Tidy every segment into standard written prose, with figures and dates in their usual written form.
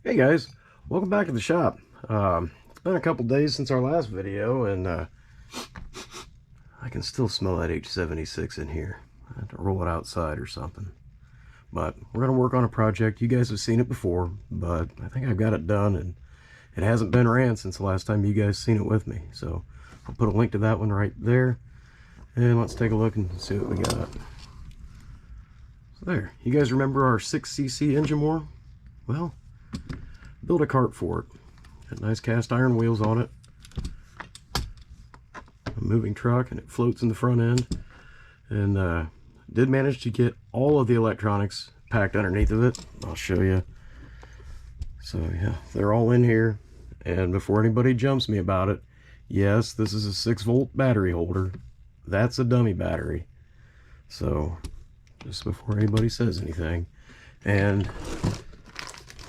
Hey guys, welcome back to the shop. It's been a couple days since our last video, and I can still smell that H76 in here. I have to roll it outside or something. But we're going to work on a project. You guys have seen it before, but I think I've got it done, and it hasn't been ran since the last time you guys seen it with me. So I'll put a link to that one right there, and let's take a look and see what we got. So there, you guys remember our 6cc Enjomor? Well, build a cart for it. Got nice cast iron wheels on it, a moving truck, and it floats in the front end. And did manage to get all of the electronics packed underneath of it. I'll show you. So yeah, they're all in here. And before anybody jumps me about it, yes, this is a 6-volt battery holder. That's a dummy battery. So just before anybody says anything. And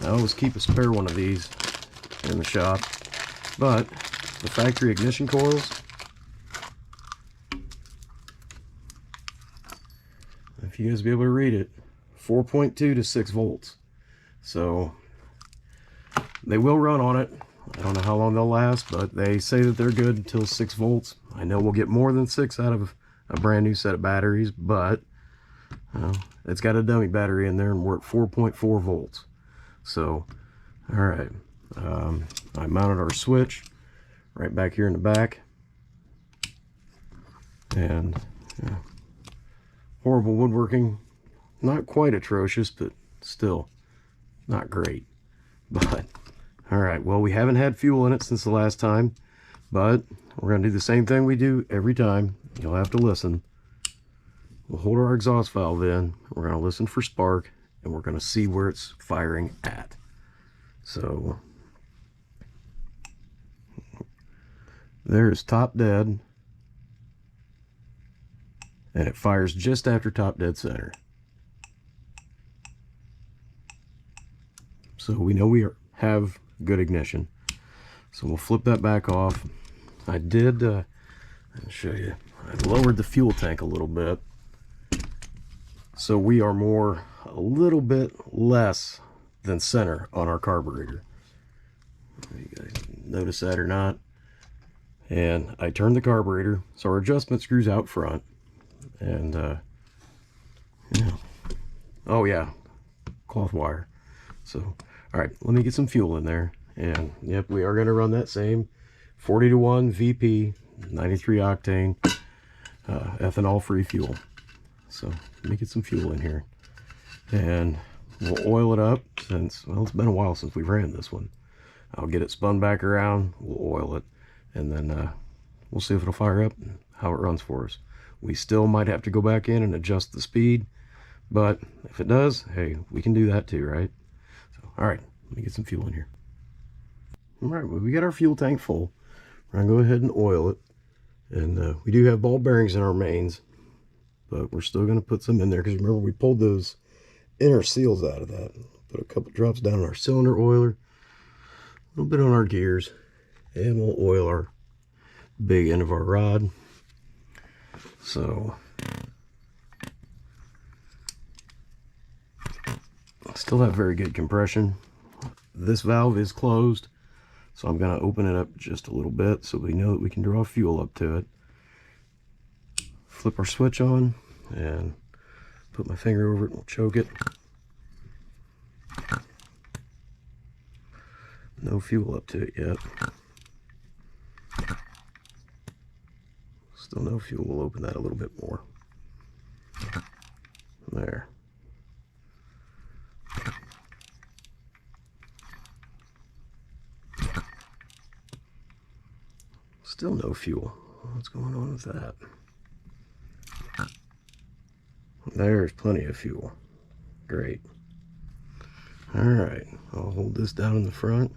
I always keep a spare one of these in the shop, but the factory ignition coils, if you guys be able to read it, 4.2 to 6 volts. So they will run on it. I don't know how long they'll last, but they say that they're good until 6 volts. I know we'll get more than 6 out of a brand new set of batteries, but it's got a dummy battery in there, and we're at 4.4 volts. So, all right, I mounted our switch right back here in the back, and horrible woodworking, not quite atrocious, but still not great. But all right, well, we haven't had fuel in it since the last time, but we're gonna do the same thing we do every time. You'll have to listen. We'll hold our exhaust valve in, we're gonna listen for spark, and we're going to see where it's firing at. So there's top dead, and it fires just after top dead center. So we know we have good ignition. So we'll flip that back off. I did, I'll show you, I lowered the fuel tank a little bit, so we are a little bit less than center on our carburetor. You guys notice that or not? And I turned the carburetor, so our adjustment screws out front. And oh yeah, cloth wire. So all right, let me get some fuel in there. And yep, we are going to run that same 40-to-1 VP 93 octane ethanol free fuel. So let me get some fuel in here, and we'll oil it up, since, well, it's been a while since we ran this one. I'll get it spun back around, we'll oil it, and then we'll see if it'll fire up and how it runs for us. We still might have to go back in and adjust the speed, but if it does, hey, we can do that too, right? So, all right, let me get some fuel in here. All right, well, we got our fuel tank full. We're gonna go ahead and oil it, and we do have ball bearings in our mains, but we're still going to put some in there, because remember, we pulled those inner seals out of that. Put a couple drops down on our cylinder oiler, a little bit on our gears, and we'll oil our big end of our rod. So still have very good compression. This valve is closed, so I'm going to open it up just a little bit so we know that we can draw fuel up to it. Flip our switch on and put my finger over it and we'll choke it. No fuel up to it yet. Still no fuel. We'll open that a little bit more. There. Still no fuel. What's going on with that? There's plenty of fuel. Great. All right, I'll hold this down in the front.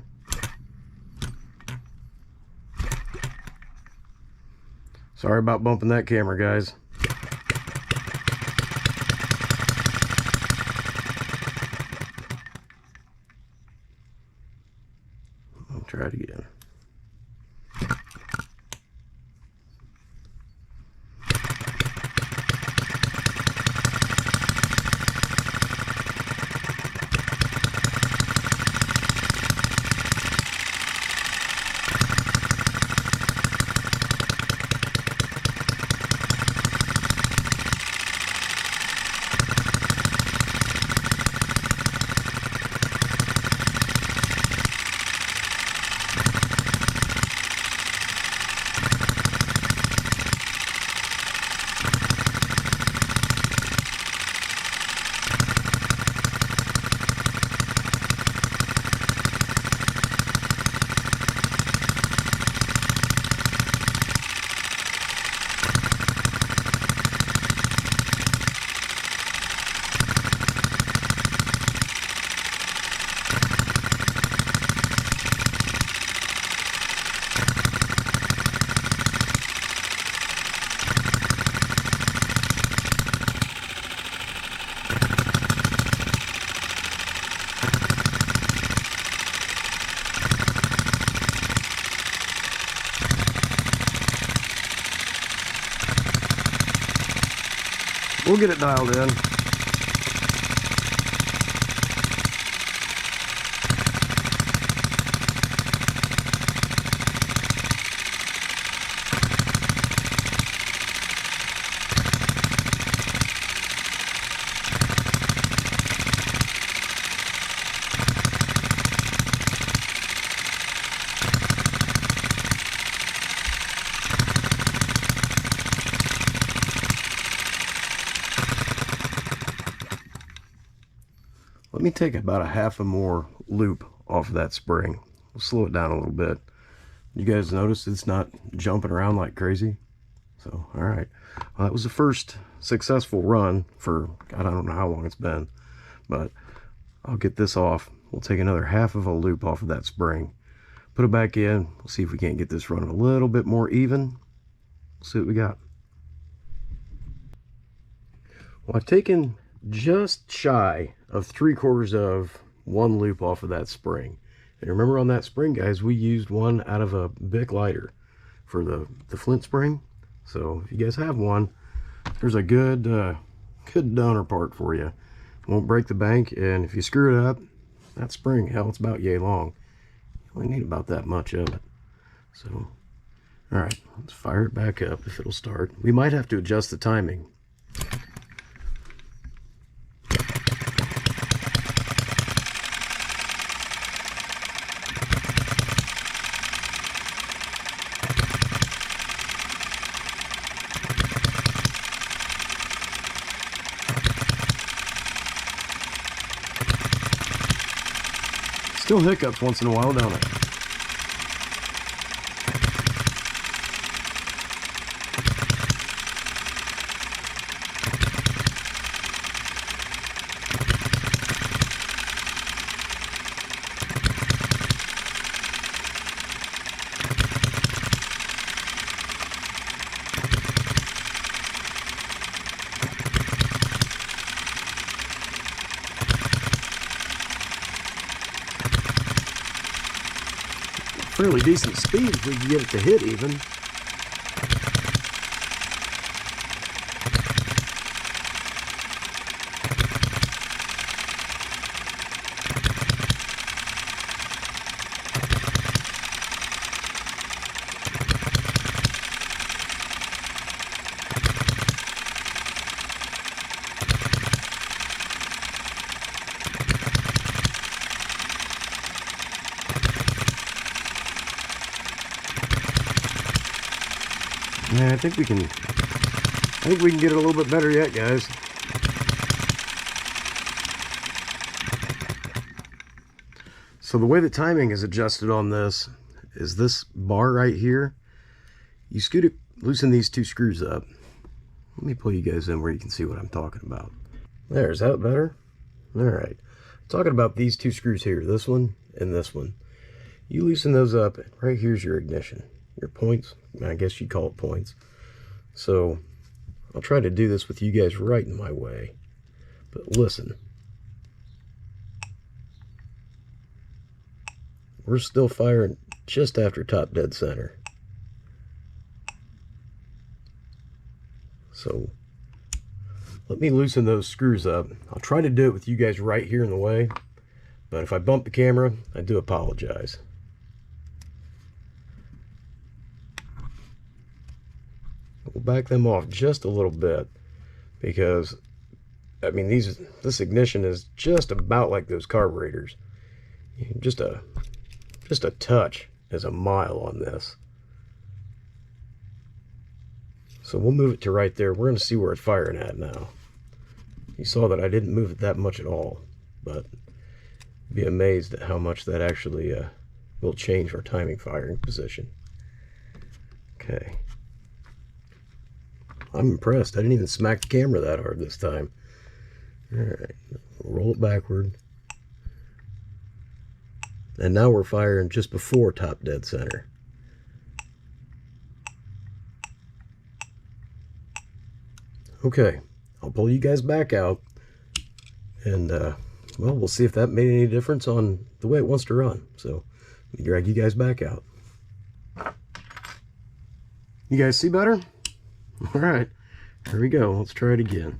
Sorry about bumping that camera, guys. I'll try it again. We'll get it dialed in. Let me take about a half a more loop off of that spring. We'll slow it down a little bit. You guys notice it's not jumping around like crazy? So, all right. Well, that was the first successful run for, God, I don't know how long it's been, but I'll get this off. We'll take another half of a loop off of that spring. Put it back in. We'll see if we can't get this running a little bit more even. We'll see what we got. Well, I've taken just shy of 3/4 of one loop off of that spring. And remember on that spring, guys, we used one out of a Bic lighter for the flint spring. So if you guys have one, there's a good donor part for you. Won't break the bank, and if you screw it up, that spring, hell, it's about yay long. You only need about that much of it. So, all right, let's fire it back up if it'll start. We might have to adjust the timing. Still hiccups once in a while, don't it? Fairly decent speed if we can get it to hit even. Yeah, I think we can get it a little bit better yet, guys. So the way the timing is adjusted on this is this bar right here. You loosen these two screws up. Let me pull you guys in where you can see what I'm talking about. There, is that better? All right. I'm talking about these two screws here, this one and this one. You loosen those up. Right here's your ignition. Your points, I guess you'd call it points. So I'll try to do this with you guys right in my way, but listen, we're still firing just after top dead center. So let me loosen those screws up. I'll try to do it with you guys right here in the way, but if I bump the camera, I do apologize. We'll back them off just a little bit because, I mean, this ignition is just about like those carburetors. Just a touch is a mile on this. So we'll move it to right there. We're going to see where it's firing at now. You saw that I didn't move it that much at all, but be amazed at how much that actually will change our timing firing position. Okay. I'm impressed. I didn't even smack the camera that hard this time. Alright, roll it backward. And now we're firing just before top dead center. Okay, I'll pull you guys back out. And, well, we'll see if that made any difference on the way it wants to run. So, let me drag you guys back out. You guys see better? All right, here we go. Let's try it again.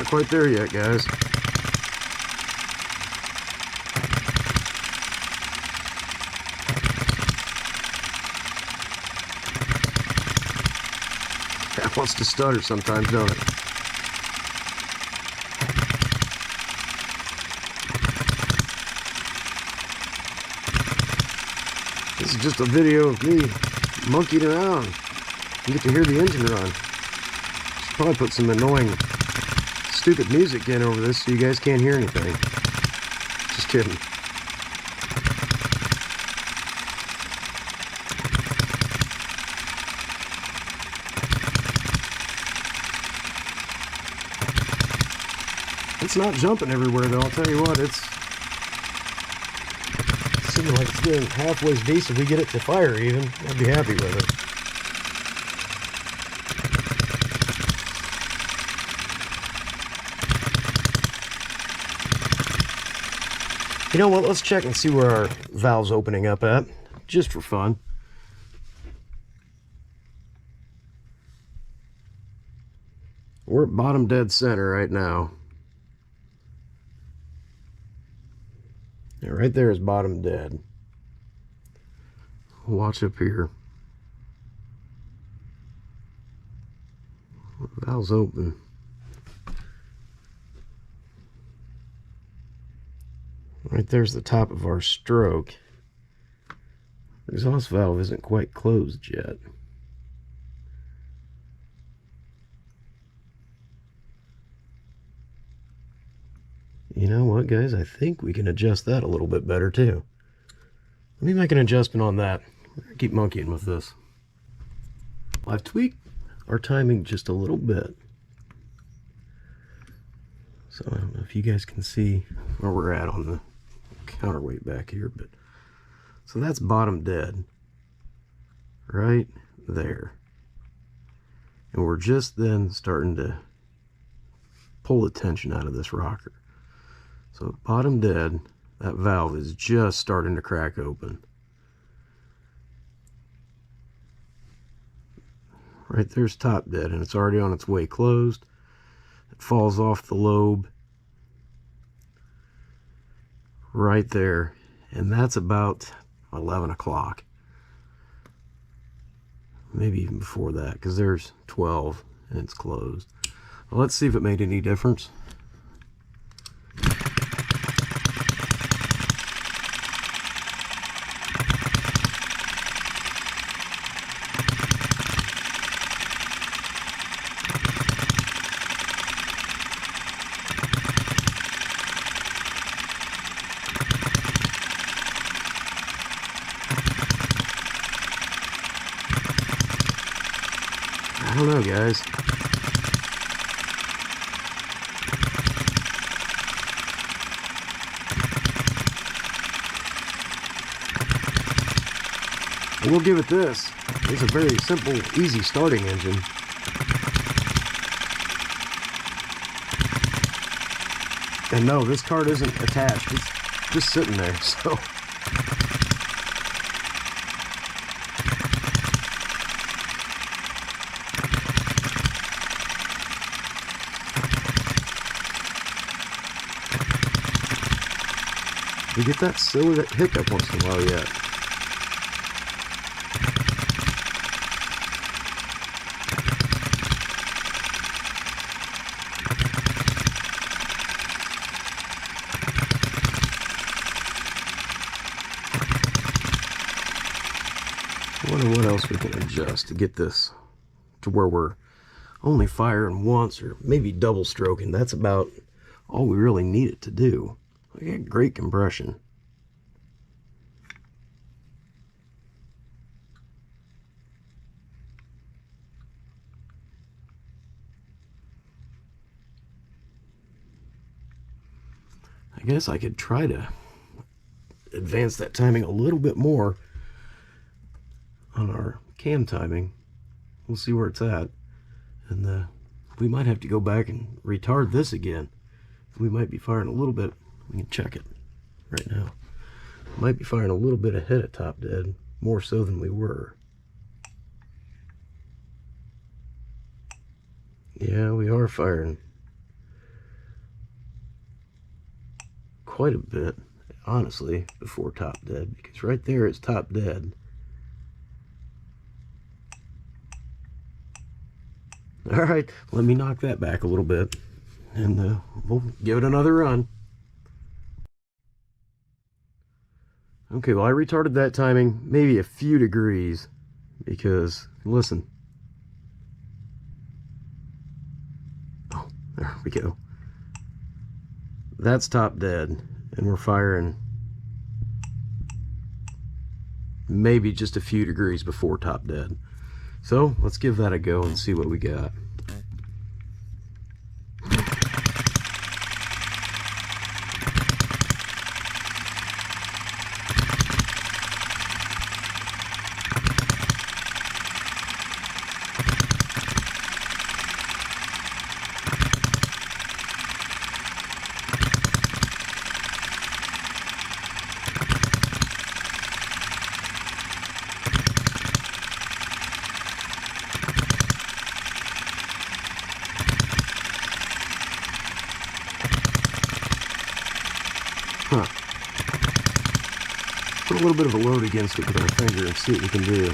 quite there yet, guys. That wants to stutter sometimes, don't it? This is just a video of me monkeying around. You get to hear the engine run. Should probably put some annoying, stupid music in over this so you guys can't hear anything. Just kidding. It's not jumping everywhere though, I'll tell you what, it seems like it's getting halfway decent. If we get it to fire even, I'd be happy with it. You know what, let's check and see where our valve's opening up at, just for fun. We're at bottom dead center right now. Yeah, right there is bottom dead. Watch up here. Valve's open. Right there's the top of our stroke. The exhaust valve isn't quite closed yet. You know what, guys? I think we can adjust that a little bit better, too. Let me make an adjustment on that. Keep monkeying with this. I've tweaked our timing just a little bit. So I don't know if you guys can see where we're at on the counterweight back here, but so that's bottom dead. Right there. And we're just then starting to pull the tension out of this rocker. So bottom dead, that valve is just starting to crack open. Right there's top dead, and it's already on its way closed. It falls off the lobe right there, and that's about 11 o'clock. Maybe even before that, because there's 12 and it's closed. Well, let's see if it made any difference. I don't know, guys. I will give it this. It's a very simple, easy starting engine. And no, this card isn't attached. It's just sitting there, so... We get that silly hiccup once in a while yet. I wonder what else we can adjust to get this to where we're only firing once or maybe double stroking. That's about all we really need it to do. We got great compression. I guess I could try to advance that timing a little bit more on our cam timing. We'll see where it's at. And we might have to go back and retard this again. We might be firing a little bit. We can check it right now. Might be firing a little bit ahead of top dead, more so than we were. Yeah, we are firing quite a bit, honestly, before top dead, because right there it's top dead. All right, let me knock that back a little bit, and we'll give it another run. Okay, well, I retarded that timing maybe a few degrees, because, listen. Oh, there we go. That's top dead, and we're firing maybe just a few degrees before top dead. So let's give that a go and see what we got. Huh. Put a little bit of a load against it with our finger and see what we can do.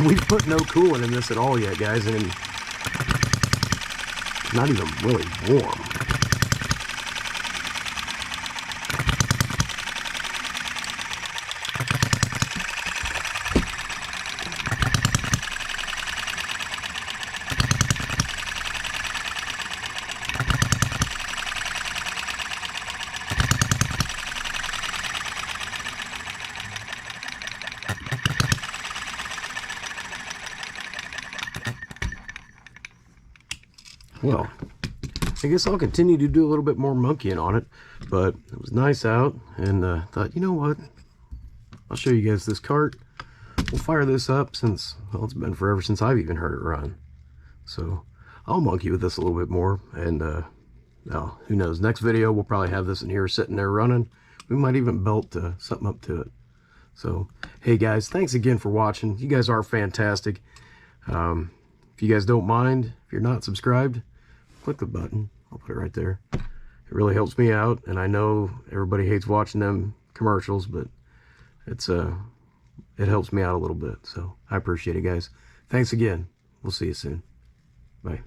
We've put no coolant in this at all yet, guys, and it's not even really warm. Well, I guess I'll continue to do a little bit more monkeying on it, but it was nice out, and thought, you know what, I'll show you guys this cart. We'll fire this up since, well, it's been forever since I've even heard it run. So I'll monkey with this a little bit more, and well, who knows, next video we'll probably have this in here sitting there running. We might even belt something up to it. So, hey guys, thanks again for watching. You guys are fantastic. If you guys don't mind, if you're not subscribed, click the button. I'll put it right there. It really helps me out, and I know everybody hates watching them commercials, but it helps me out a little bit. So I appreciate it, guys. Thanks again. We'll see you soon. Bye.